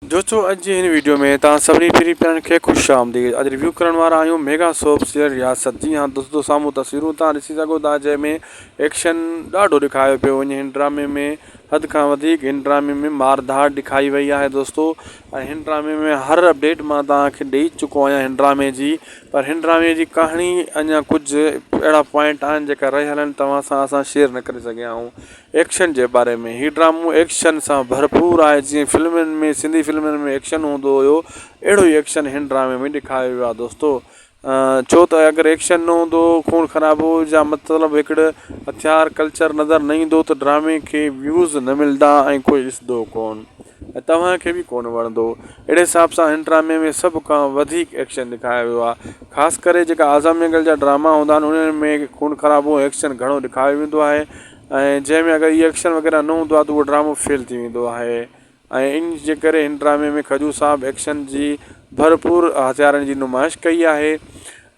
दोस्तों अॼु जी हिन वीडियो में तव्हां सभिनी फ्री प्लान खे ख़ुशि आमदीद। अॼु रिव्यू करण वारा आहियूं मेगा सोप शेयर रियासत। जी हाँ दोस्तों, साम्हूं तस्वीरूं तव्हां ॾिसी सघो था जंहिंमें एक्शन ॾाढो ॾेखारियो पियो वञे। हिन ड्रामे में हद खां वधीक हिन ड्रामे में मारधाड़ ॾेखारी वई आहे दोस्तों। ऐं हिन ड्रामे में हर अपडेट मां तव्हांखे ॾेई चुको आहियां हिन ड्रामे जी। पर हिन ड्रामे जी कहाणी अञा कुझु अहिड़ा पॉइंट आहिनि जेका रहियल आहिनि तव्हां सां असां शेयर न करे सघिया आहियूं। एक्शन जे बारे में हीउ ड्रामो एक्शन सां भरपूर आहे। जीअं फिल्मुनि में, सिंधी फिल्मुनि में एक्शन हूंदो हुयो, अहिड़ो ई एक्शन हिन ड्रामे में ॾेखारियो वियो आहे दोस्तों। छो त अगरि एक्शन न हूंदो, खून ख़राबो जा मतिलबु हिकिड़े हथियार कल्चर नज़र न ईंदो त ड्रामे खे व्यूज़ न मिलंदा ऐं कोई ॾिसंदो कोन ऐं तव्हांखे बि कोन वणंदो। अहिड़े हिसाब सां हिन ड्रामे में सभ खां वधीक एक्शन ॾेखारियो वियो आहे। ख़ासि करे जेका आज़म जंगल जा ड्रामा हूंदा आहिनि उन्हनि में खून ख़राबो एक्शन घणो ॾेखारियो वेंदो आहे ऐं जंहिंमें अगरि इहो एक्शन वग़ैरह न हूंदो आहे त उहो ड्रामो फेल थी वेंदो आहे। ऐं इन जे करे हिन ड्रामे में खजूर साहब एक्शन जी भरपूर हथियारनि जी नुमाइश कई आहे।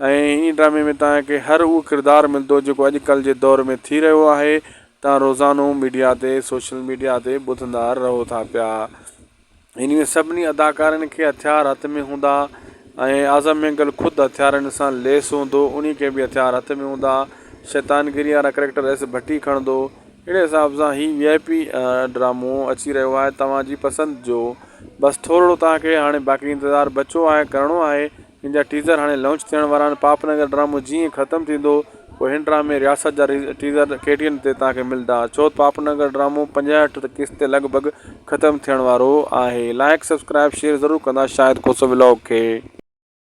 ऐं इन ड्रामे में तव्हांखे हर उहो किरदारु मिलंदो जेको अॼुकल्ह जे दौर में थी रहियो आहे। तव्हां रोज़ानो मीडिया ते, सोशल मीडिया ते ॿुधंदा रहो था पिया। इन में सभिनी अदाकारनि खे हथियार हथ में हूंदा ऐं आज़म जंगल ख़ुदि हथियारनि सां लैस हूंदो, उन खे बि हथियार हथ में हूंदा। शैतानगिरी वारा करेक्टर एस भट्टी खणंदो। अहिड़े हिसाब सां ही VIP ड्रामो अची रहियो आहे तव्हांजी पसंदि जो। बसि थोरो तव्हांखे हाणे बाक़ी इंतज़ारु बचो आहे, करिणो आहे। हिन जा टीज़र हाणे लॉन्च थियण वारा आहिनि। पापनगर ड्रामो जीअं ख़तमु थींदो पोइ हिन ड्रामे रियासत जा टीज़र KTN ते तव्हांखे मिलंदा। छो त पापनगर ड्रामो 65 किस्त ते लॻभॻि ख़तमु थियण वारो आहे। लाइक सब्सक्राइब शेयर ज़रूरु कंदा शायदि को व्लॉग खे।